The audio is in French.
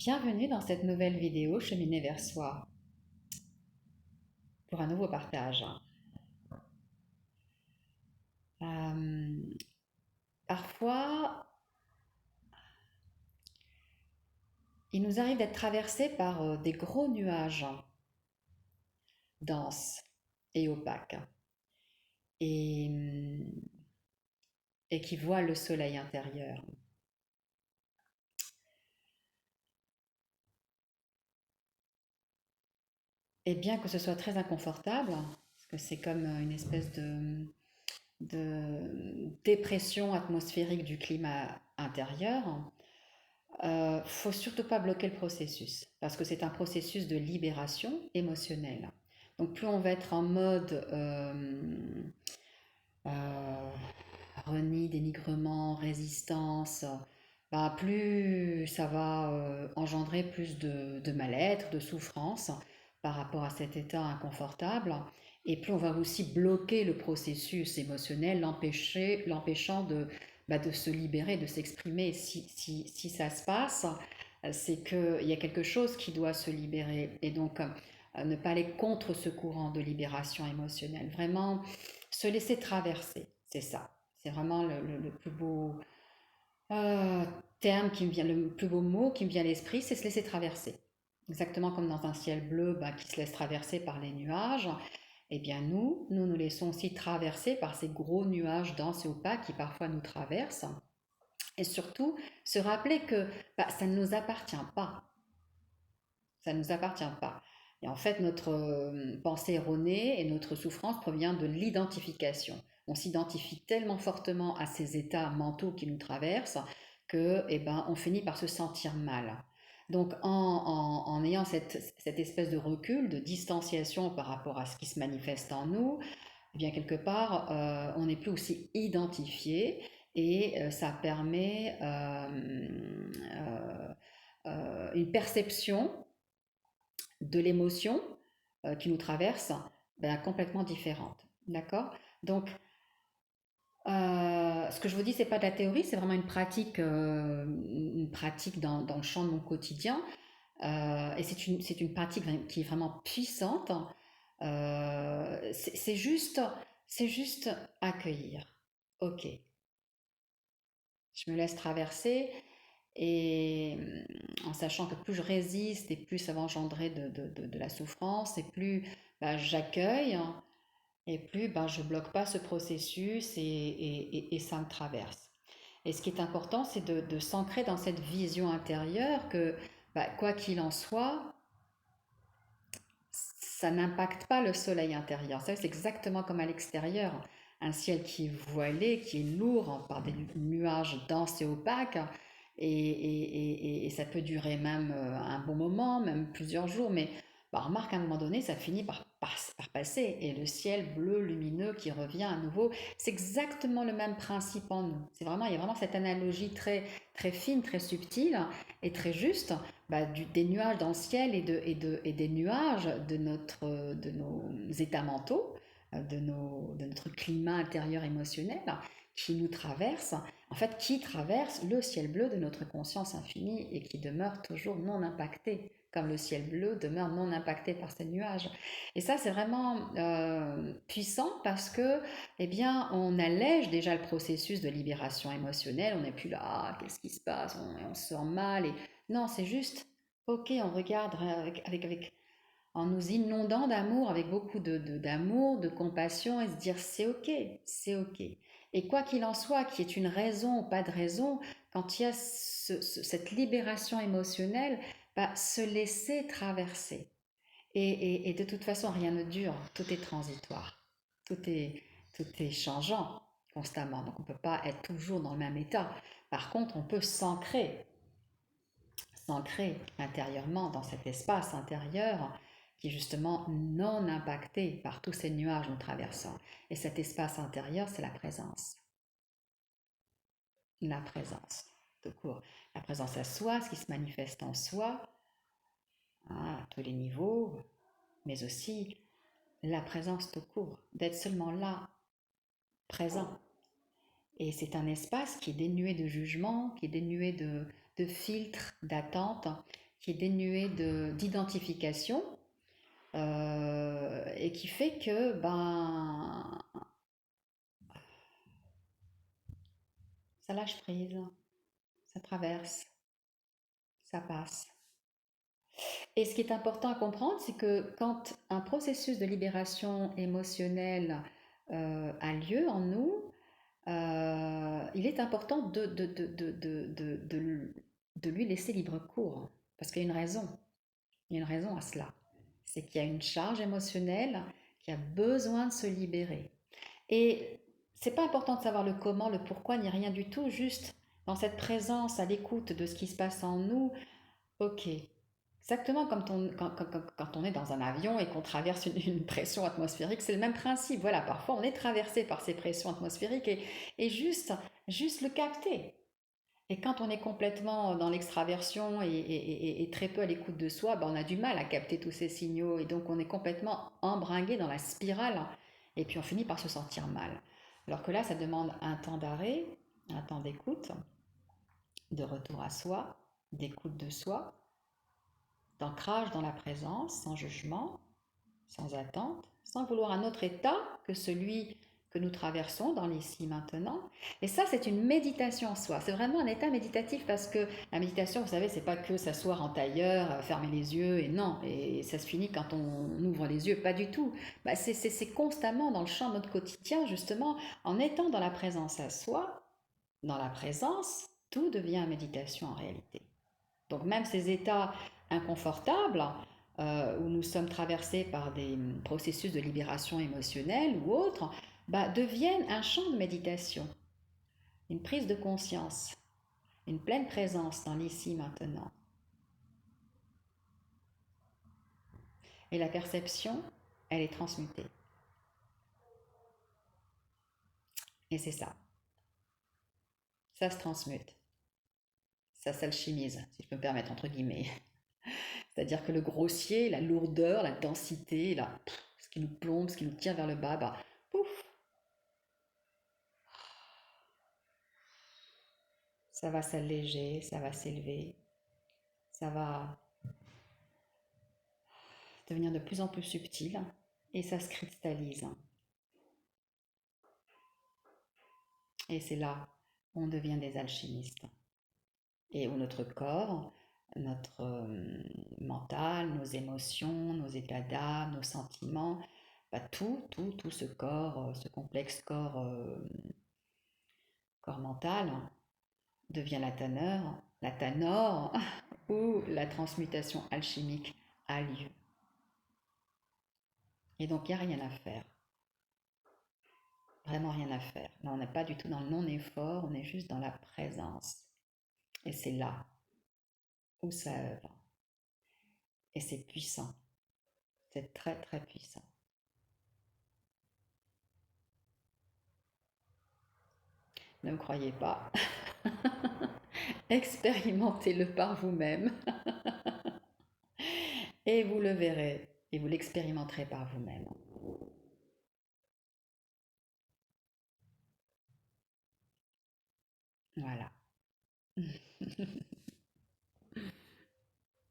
Bienvenue dans cette nouvelle vidéo Cheminer vers soi pour un nouveau partage. Euh, Parfois, il nous arrive d'être traversés par des gros nuages denses et opaques et, et qui voilent le soleil intérieur. Et bien que ce soit très inconfortable, parce que c'est comme une espèce de dépression atmosphérique du climat intérieur, faut surtout pas bloquer le processus, parce que c'est un processus de libération émotionnelle. Donc plus on va être en mode euh, reni, dénigrement, résistance, bah, plus ça va engendrer plus de mal-être, de souffrance par rapport à cet état inconfortable. Et plus on va aussi bloquer le processus émotionnel, l'empêchant de se libérer, de s'exprimer. Si ça se passe, c'est qu'il y a quelque chose qui doit se libérer. Et donc, ne pas aller contre ce courant de libération émotionnelle. Vraiment, se laisser traverser, c'est ça. C'est vraiment le plus beau euh, terme qui me vient, le plus beau mot qui me vient à l'esprit, c'est se laisser traverser. Exactement comme dans un ciel bleu qui se laisse traverser par les nuages, eh bien nous laissons aussi traverser par ces gros nuages denses et opaques qui parfois nous traversent. Et surtout, se rappeler que ça ne nous appartient pas. Ça ne nous appartient pas. Et en fait, notre pensée erronée et notre souffrance provient de l'identification. On s'identifie tellement fortement à ces états mentaux qui nous traversent que, on finit par se sentir mal. Donc, en ayant cette espèce de recul, de distanciation par rapport à ce qui se manifeste en nous, eh bien quelque part, on n'est plus aussi identifié et ça permet une perception de l'émotion qui nous traverse complètement différente. D'accord. Donc, ce que je vous dis, c'est pas de la théorie, c'est vraiment une pratique dans le champ de mon quotidien. Et c'est une pratique qui est vraiment puissante. C'est juste accueillir. Ok, je me laisse traverser et en sachant que plus je résiste et plus ça va engendrer de la souffrance et plus j'accueille et plus je bloque pas ce processus et ça me traverse. Et ce qui est important, c'est de s'ancrer dans cette vision intérieure que quoi qu'il en soit, ça n'impacte pas le soleil intérieur. Ça, c'est exactement comme à l'extérieur. Un ciel qui est voilé, qui est lourd par des nuages denses et opaques, et ça peut durer même un bon moment, même plusieurs jours, mais remarque, à un moment donné, ça finit par passer, et le ciel bleu lumineux qui revient à nouveau, c'est exactement le même principe en nous. Il y a vraiment cette analogie très, très fine, très subtile et très juste des nuages dans le ciel et des nuages de nos états mentaux, de notre climat intérieur émotionnel qui nous traverse, en fait, qui traverse le ciel bleu de notre conscience infinie et qui demeure toujours non impacté, comme le ciel bleu demeure non impacté par ces nuages. Et ça, c'est vraiment puissant parce que, on allège déjà le processus de libération émotionnelle. On n'est plus là, ah, qu'est-ce qui se passe, on se sent mal. Et non, c'est juste, ok, on regarde en nous inondant d'amour, avec beaucoup d'amour, de compassion, et se dire c'est ok, c'est ok. Et quoi qu'il en soit, qu'il y ait une raison ou pas de raison, quand il y a cette libération émotionnelle, se laisser traverser. Et de toute façon, rien ne dure, tout est transitoire, tout est, tout est changeant constamment, donc on ne peut pas être toujours dans le même état. Par contre, on peut s'ancrer intérieurement dans cet espace intérieur qui est justement non impacté par tous ces nuages nous traversant. Et cet espace intérieur, c'est la présence. La présence, tout court. La présence à soi, ce qui se manifeste en soi, à tous les niveaux, mais aussi la présence tout court, d'être seulement là, présent. Et c'est un espace qui est dénué de jugement, qui est dénué de filtres, d'attente, qui est dénué d'identification et qui fait que ben, ça lâche prise, ça traverse, ça passe. Et ce qui est important à comprendre, c'est que quand un processus de libération émotionnelle a lieu en nous, il est important de lui laisser libre cours. Parce qu'il y a une raison. Il y a une raison à cela. C'est qu'il y a une charge émotionnelle qui a besoin de se libérer. Et c'est pas important de savoir le comment, le pourquoi, ni rien du tout, juste dans cette présence, à l'écoute de ce qui se passe en nous. Ok, exactement comme quand on est dans un avion et qu'on traverse une pression atmosphérique, c'est le même principe. Voilà, parfois on est traversé par ces pressions atmosphériques et juste le capter. Et quand on est complètement dans l'extraversion et très peu à l'écoute de soi, ben on a du mal à capter tous ces signaux et donc on est complètement embringué dans la spirale et puis on finit par se sentir mal. Alors que là, ça demande un temps d'arrêt, un temps d'écoute, de retour à soi, d'écoute de soi, d'ancrage dans la présence, sans jugement, sans attente, sans vouloir un autre état que celui que nous traversons dans l'ici maintenant. Et ça, c'est une méditation en soi. C'est vraiment un état méditatif parce que la méditation, vous savez, c'est pas que s'asseoir en tailleur, fermer les yeux et non, et ça se finit quand on ouvre les yeux, pas du tout. Bah, c'est constamment dans le champ de notre quotidien, justement, en étant dans la présence à soi, dans la présence, tout devient méditation en réalité. Donc même ces états inconfortables, où nous sommes traversés par des processus de libération émotionnelle ou autres, bah, deviennent un champ de méditation, une prise de conscience, une pleine présence dans l'ici maintenant. Et la perception, elle est transmutée. Et c'est ça. Ça se transmute. Ça s'alchimise, si je peux me permettre, entre guillemets. C'est-à-dire que le grossier, la lourdeur, la densité, ce qui nous plombe, ce qui nous tire vers le bas, bah, pouf, ça va s'alléger, ça va s'élever, ça va devenir de plus en plus subtil et ça se cristallise. Et c'est là où on devient des alchimistes. Et où notre corps, notre mental, nos émotions, nos états d'âme, nos sentiments, bah, tout ce corps, ce complexe corps mental devient la tanore, où la transmutation alchimique a lieu. Et donc il n'y a rien à faire. Vraiment rien à faire. Là, on n'est pas du tout dans le non-effort, on est juste dans la présence. Et c'est là où ça œuvre. Et c'est puissant. C'est très très puissant. Ne me croyez pas. Expérimentez-le par vous-même. Et vous le verrez. Et vous l'expérimenterez par vous-même. Voilà.